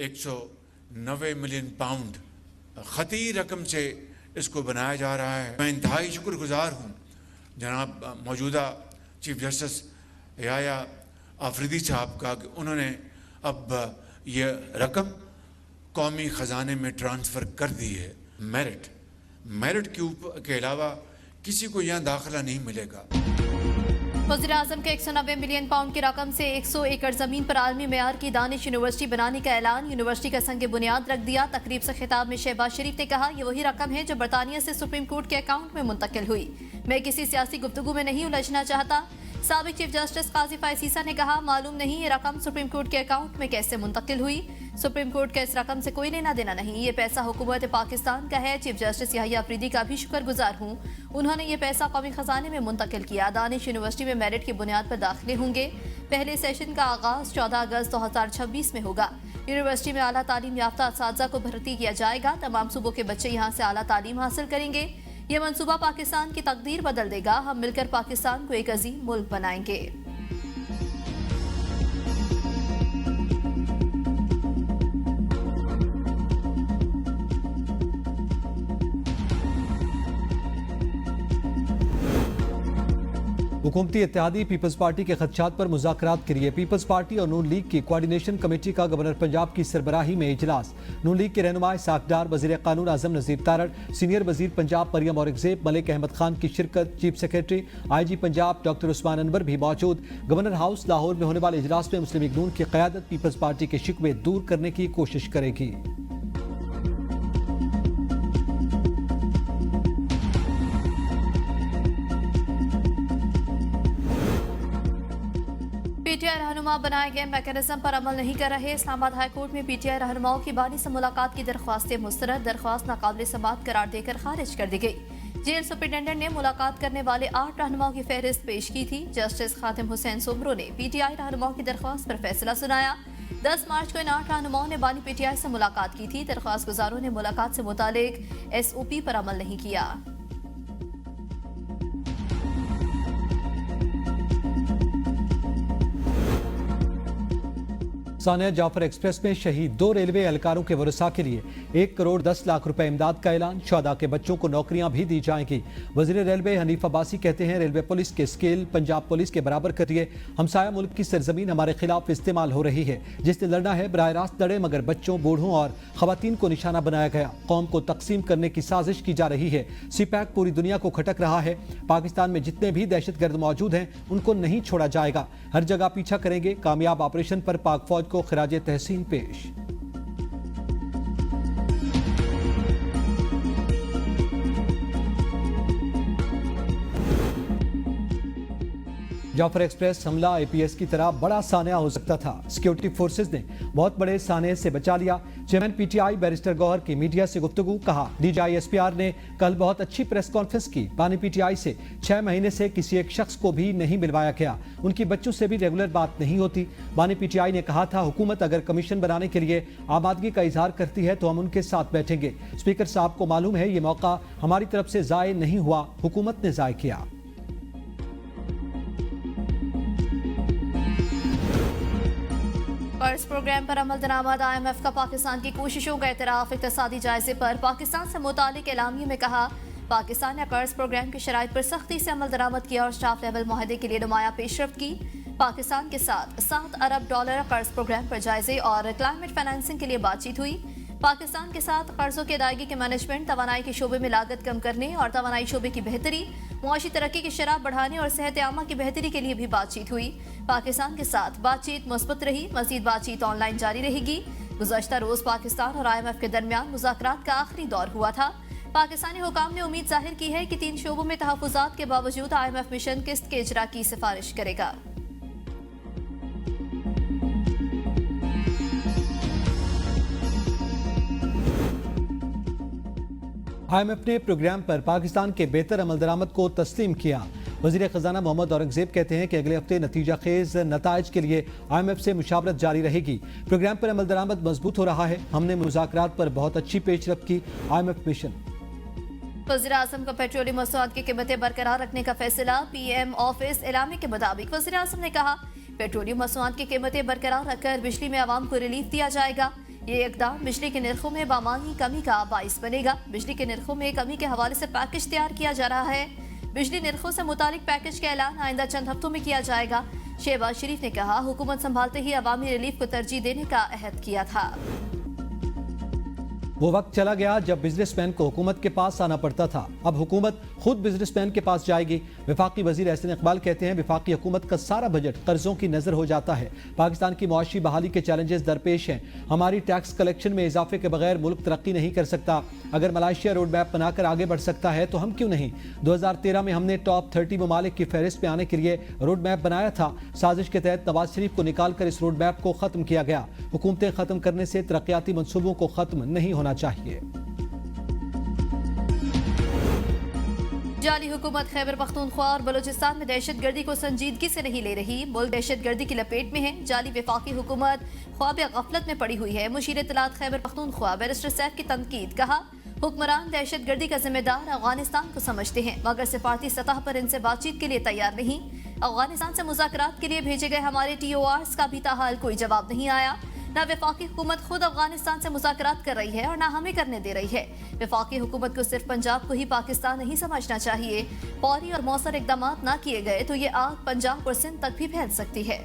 190 million pound खती रकम से इसको बनाया जा रहा है। मैं इंतहाई शुक्रगुजार हूँ जनाब मौजूदा चीफ जस्टिस याया आफरीदी साहब का कि उन्होंने अब ये रकम कौमी ख़जाने में ट्रांसफ़र कर दी है। मेरिट के अलावा किसी को यहाँ दाखिला नहीं मिलेगा। वज़ीर-ए-आज़म के 190 मिलियन पाउंड की रकम से 100 एकड़ जमीन पर आलमी मेयार की दानिश यूनिवर्सिटी बनाने का ऐलान। यूनिवर्सिटी का संग बुनियाद रख दिया। तकरीब से खिताब में शहबाज शरीफ ने कहा, ये वही रकम है जो बरतानिया से सुप्रीम कोर्ट के अकाउंट में मुंतकिल हुई। मैं किसी सियासी गुफ्तगू में नहीं उलझना चाहता। साबिक चीफ जस्टिस काजी फायसीसा ने कहा, मालूम नहीं ये रकम सुप्रीम कोर्ट के अकाउंट में कैसे मुंतकिल हुई। सुप्रीम कोर्ट का इस रकम से कोई लेना देना नहीं, ये पैसा हुकूमत पाकिस्तान का है। चीफ जस्टिस याहिया आफरीदी का भी शुक्रगुजार हूँ, उन्होंने ये पैसा कौमी खजाने में मुंतकिल किया। दानिश यूनिवर्सिटी में मेरिट की बुनियाद पर दाखिले होंगे। पहले सेशन का आगाज 14 अगस्त 2026 में होगा। यूनिवर्सिटी में आला तालीम याफ्ता असातिज़ा को भर्ती किया जाएगा। तमाम सूबों के बच्चे यहाँ से आला तालीम हासिल करेंगे। ये मंसूबा पाकिस्तान की तकदीर बदल देगा। हम मिलकर पाकिस्तान को एक अजीम मुल्क बनाएंगे। हुकूमती इत्तेहादी पीपल्स पार्टी के खदशात पर मुज़ाकरात के लिए पीपल्स पार्टी और नून लीग की कोऑर्डिनेशन कमेटी का गवर्नर पंजाब की सरबराही में इजलास। नून लीग के रहनुमा साकडार, वज़ीर कानून आज़म नज़ीर तारड़, सीनियर वज़ीर पंजाब मरियम औरंगज़ेब, मलिक अहमद खान की शिरकत। Chief secretary IG Punjab doctor Usman Anwar भी मौजूद। गवर्नर हाउस लाहौर में होने वाले इजलास में मुस्लिम लीग नून की क़यादत पीपल्स पार्टी के शिकवे दूर करने की कोशिश करेगी। PTI रहनुमा बनाए गए मैकेनिज्म पर अमल नहीं कर रहे। इस्लामाबाद हाई कोर्ट में PTI रहनुमाओं की बानी से मुलाकात की दरख्वास्तें मुस्तरद। दरख्वास्त नाकाबिल समाअत करार देकर खारिज कर दी गई। जेल सुपरिटेंडेंट ने मुलाकात करने वाले 8 रहनुमाओं की फहरिस्त पेश की थी। जस्टिस खातिम हुसैन सुमरो ने PTI रहनुमाओं की दरख्वास्त पर फैसला सुनाया। 10 मार्च को इन 8 रहनुमाओं ने बानी PTI से मुलाकात की थी। दरख्वास्त गुजारों ने मुलाकात से मुतालिक SOP पर अमल नहीं किया। सानिया जाफर एक्सप्रेस में शहीद 2 रेलवे एहलकारों के वरसा के लिए 1 करोड़ 10 लाख रुपए इमदाद का ऐलान। शुहदा के बच्चों को नौकरियां भी दी जाएंगी। वजीर रेलवे हनीफ अब्बासी कहते हैं, रेलवे पुलिस के स्केल पंजाब पुलिस के बराबर करिए। हमसाया मुल्क की सरजमीन हमारे खिलाफ इस्तेमाल हो रही है। जिसने लड़ना है बराह रास्त लड़े, मगर बच्चों, बूढ़ों और खवातीन को निशाना बनाया गया। कौम को तकसीम करने की साजिश की जा रही है। सीपैक पूरी दुनिया को खटक रहा है। पाकिस्तान में जितने भी दहशतगर्द मौजूद हैं उनको नहीं छोड़ा जाएगा। हर जगह पीछा करेंगे। कामयाब ऑपरेशन पर पाक फौज को खिराजे तहसीन पेश। जाफर एक्सप्रेस हमला APS की तरह बड़ा सानिया हो सकता था। सिक्योरिटी फोर्सेस ने बहुत बड़े सानिया से बचा लिया। चेयरमैन PTI बैरिस्टर गौहर की मीडिया से गुफ्तगू। कहा, DGI SPR ने कल बहुत अच्छी प्रेस कॉन्फ्रेंस की। बानी PTI से 6 महीने से किसी एक शख्स को भी नहीं मिलवाया गया। उनकी बच्चों से भी रेगुलर बात नहीं होती। बानी PTI ने कहा था, हुकूमत अगर कमीशन बनाने के लिए आमादगी का इजहार करती है तो हम उनके साथ बैठेंगे। स्पीकर साहब को मालूम है ये मौका हमारी तरफ से जाय नहीं हुआ, हुकूमत ने जाय किया। कर्ज प्रोग्राम पर अमल दरामद। IMF का पाकिस्तान की कोशिशों का एतराफ। इक़्तिसादी जायजे पर पाकिस्तान से मुतालिक एलामिये में कहा, पाकिस्तान ने कर्ज प्रोग्राम की शराइत पर सख्ती से अमल दरामद किया और स्टाफ लेवल मुआहदे के लिए नुमाया पेशरफ्त की। पाकिस्तान के साथ $7 अरब कर्ज प्रोग्राम पर जायजे और क्लाइमेट फाइनेंसिंग के लिए बातचीत हुई। पाकिस्तान के साथ कर्जों की अदायगी के मैनेजमेंट, तवानाई के शोबे में लागत कम करने और तवानाई शोबे की बेहतरी, मुआशी तरक्की की शरह बढ़ाने और सेहत आमा की बेहतरी के लिए भी बातचीत हुई। पाकिस्तान के साथ बातचीत मुस्बत रही। मजीद बातचीत ऑनलाइन जारी रहेगी। गुज़श्ता रोज पाकिस्तान और IMF के दरमियान मुज़ाकरात का आखिरी दौर हुआ था। पाकिस्तानी हुकाम ने उम्मीद जाहिर की है कि 3 शोबों में तहफ़्फ़ुज़ात के बावजूद IMF मिशन किस्त के इजरा की सिफारिश करेगा। IMF ने प्रोग्राम पर पाकिस्तान के बेहतर अमल दरामद को तस्लीम किया। वज़ीर ख़जाना मोहम्मद औरंगज़ेब कहते हैं कि अगले हफ्ते नतीजा खेज नताइज के लिए IMF से मुशावरत जारी रहेगी। प्रोग्राम पर अमल दरामद मजबूत हो रहा है। हमने मुज़ाकरात पर बहुत अच्छी पेशरफ्त की। IMF mission. वज़ीर-ए-आज़म का पेट्रोलियम मसनूआत की कीमतें बरकरार रखने का फैसला। PM ऑफिस एलामी के मुताबिक वज़ीर-ए-आज़म ने कहा, पेट्रोलियम मसनूआत की कीमतें बरकरार रखकर बिजली में आवाम को रिलीफ दिया जाएगा। ये इकदाम बिजली के निर्खों में बामानी कमी का बाइस बनेगा। बिजली के निर्खों में कमी के हवाले से पैकेज तैयार किया जा रहा है। बिजली निर्खों से मुतालिक पैकेज का ऐलान आइंदा चंद हफ्तों में किया जाएगा। शहबाज शरीफ ने कहा, हुकूमत संभालते ही अवामी रिलीफ को तरजीह देने का अहद किया था। वो वक्त चला गया जब बिजनेसमैन को हुकूमत के पास आना पड़ता था। अब हुकूमत खुद बिजनेसमैन के पास जाएगी। वफाकी वजीर एहसन इकबाल कहते हैं, वफाकी हुकूमत का सारा बजट कर्जों की नजर हो जाता है। पाकिस्तान की मुआशी बहाली के चैलेंजेस दरपेश हैं। हमारी टैक्स कलेक्शन में इजाफे के बगैर मुल्क तरक्की नहीं कर सकता। अगर मलाइशिया रोड मैप बनाकर आगे बढ़ सकता है तो हम क्यों नहीं। 2013 में हमने टॉप 30 ममालिक की फहरिस्त में आने के लिए रोड मैप बनाया था। साजिश के तहत नवाज शरीफ को निकाल कर इस रोड मैप को खत्म किया गया। हुकूमतें खत्म करने से तरक्याती मंसूबों को खत्म नहीं होना चाहिए। जाली हुकूमत खैबर पख्तूनख्वा और बलूचिस्तान में दहशतगर्दी को संजीदगी से नहीं ले रही। मुल्क दहशतगर्दी की लपेट में है। जाली वफाकी हुकूमत ख्वाब गफलत में पड़ी हुई है। मुशीर इत्तलात खैबर पख्तूनख्वा बैरिस्टर सैफ की तनकीद। कहा, हुक्मरान दहशतगर्दी का जिम्मेदार अफगानिस्तान को समझते हैं मगर सिफारती सतह पर इनसे बातचीत के लिए तैयार नहीं। अफगानिस्तान से मुज़ाकरात के लिए भेजे गए हमारे TORs का भी ताहाल कोई जवाब नहीं आया। न वफाकी हुकूमत खुद अफगानिस्तान से मुज़ाकरात कर रही है और न हमें करने दे रही है। वफाकी हुकूमत को सिर्फ पंजाब को ही पाकिस्तान नहीं समझना चाहिए। फौरी और मौसर इकदाम न किए गए तो ये आग पंजाब और सिंध तक भी फैल सकती है।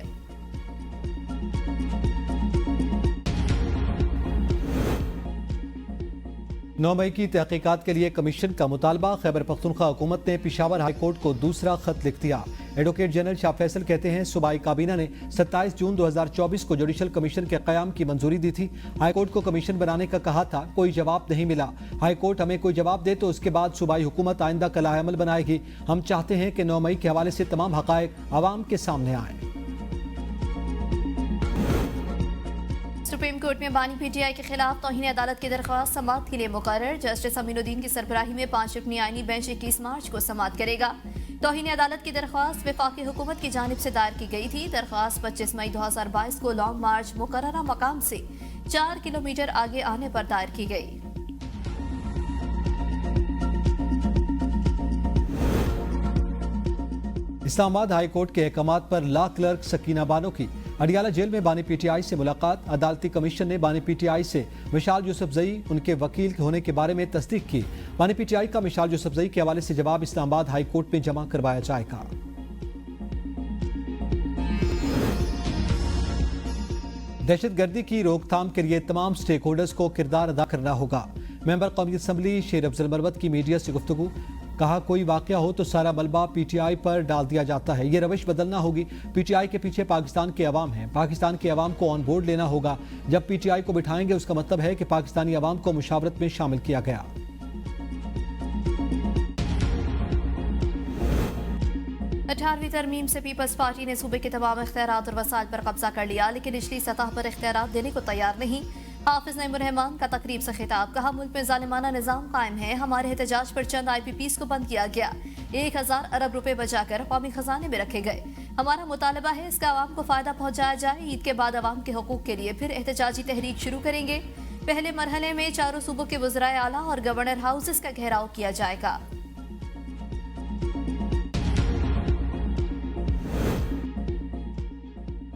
9 मई की तहकीकात के लिए कमीशन का मुतालबा। खैबर पख्तूनख्वा हुकूमत ने पेशावर हाई कोर्ट को दूसरा खत लिख दिया। एडवोकेट जनरल शाह फैसल कहते हैं, सूबाई काबीना ने 27 जून 2024 को जुडिशल कमीशन के क़याम की मंजूरी दी थी। हाई कोर्ट को कमीशन बनाने का कहा था, कोई जवाब नहीं मिला। हाई कोर्ट हमें कोई जवाब दे तो उसके बाद सूबाई हुकूमत आइंदा का लाएअमल बनाएगी। हम चाहते हैं कि 9 मई के हवाले से तमाम हक़ाइक़ आवाम के सामने आए। सुप्रीम कोर्ट में बानी PTI के खिलाफ तौहीन अदालत की दरख्वास्त समाअत के लिए मुकर्रर। जस्टिस अमीनुद्दीन की सरबराही में 5 रुकनी आईनी बेंच 21 मार्च को समाअत करेगा। तौहीन अदालत की दरख्वास्त वफाकी हुकूमत की जानिब से दायर की गई थी। दरख्वास्त 25 मई 2022 को लॉन्ग मार्च मुकर्ररा मकाम से 4 किलोमीटर आगे आने पर दायर की गई। इस्लामाबाद हाई कोर्ट के अहकामात पर लॉ क्लर्क सकीना बानो की अडियाला जेल में बानी PTI से मुलाकात। अदालती कमीशन ने बानी PTI से मिशाल यूसुफजई उनके वकील होने के बारे में तस्दीक की। बानी PTI का मिशाल यूसुफजई के हवाले से जवाब इस्लामाबाद हाई कोर्ट में जमा करवाया जाएगा। दहशतगर्दी की रोकथाम के लिए तमाम स्टेक होल्डर्स को किरदार अदा करना होगा। मेंबर कौमी असम्बली शेर अफजल मरवत की मीडिया से गुफ्तगू। कहा, कोई वाकया हो तो सारा मलबा PTI पर डाल दिया जाता है। ये रवश बदलना होगी। PTI के पीछे पाकिस्तान के अवाम हैं। पाकिस्तान के अवाम को ऑन बोर्ड लेना होगा। जब PTI को बिठाएंगे उसका मतलब है कि पाकिस्तानी अवाम को मुशावरत में शामिल किया गया। अठारहवीं तरमीम से पीपल्स पार्टी ने सूबे के तमाम इख्तियारात और वसाइल पर कब्जा कर लिया, लेकिन निचली सतह पर इख्तियारात देने को तैयार नहीं। हाफिज नईमुर रहमान का तकरीब से खिताब। कहा, मुल्क में जालिमाना निज़ाम कायम है। हमारे एहतजाज पर चंद IPPs को बंद किया गया। 1000 अरब रुपए बचाकर कौमी खजाने में रखे गए। हमारा मुतालबा है इसका आवाम को फायदा पहुंचाया जाए। ईद के बाद आवाम के हकूक के लिए फिर एहतजाजी तहरीक शुरू करेंगे। पहले मरहले में चारों सूबों के वज़राए आला और गवर्नर हाउसेस का घेराव किया जाएगा।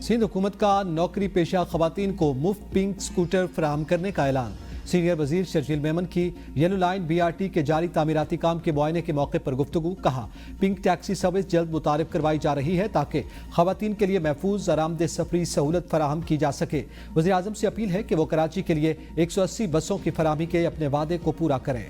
सिंध हुकूमत का नौकरी पेशा खवातीन को मुफ्त पिंक स्कूटर फराहम करने का ऐलान। सीनियर वजीर शर्जील मेमन की येलो लाइन BRT के जारी तामीराती काम के मुआयने के मौके पर गुफ्तगू। कहा, पिंक टैक्सी सर्विस जल्द मुतारिफ करवाई जा रही है ताकि खवातीन के लिए महफूज आरामदेह सफरी सहूलत फराहम की जा सके। वज़ीर आज़म से अपील है कि वो कराची के लिए 180 बसों की फराहमी के अपने वादे को पूरा करें।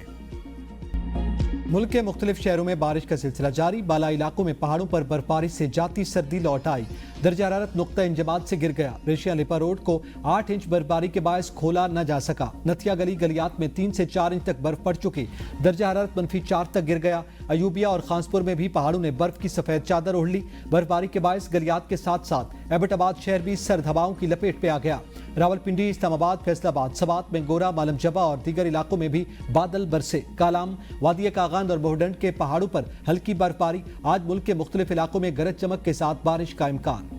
मुल्क के मुख्तलिफ शहरों में बारिश का सिलसिला जारी। बाला इलाकों में पहाड़ों पर बर्फबारी से जाती सर्दी लौट आई। दर्जा हरारत नुक्ता इंजमात से गिर गया। रेशिया लिपा रोड को 8 इंच बर्फबारी के बायस खोला न जा सका। नथिया गली गलियात में 3 से 4 इंच तक बर्फ पड़ चुकी। दर्जा हरारत -4 तक गिर गया। अयूबिया और खांसपुर में भी पहाड़ों ने बर्फ की सफेद चादर ओढ़ ली। बर्फबारी के बायस गलियात के साथ साथ एबटाबाद शहर भी सर्द हवाओं की लपेट में आ गया। रावलपिंडी, इस्लामाबाद, फैसलाबाद, सवात में गोरा, मालम जबा और दीगर इलाकों में भी बादल बरसे। कालाम, वादी कागांद और बोहडंड के पहाड़ों पर हल्की बर्फबारी। आज मुल्क के मुख्तलिफ इलाकों में गरज चमक के साथ बारिश का इम्कान।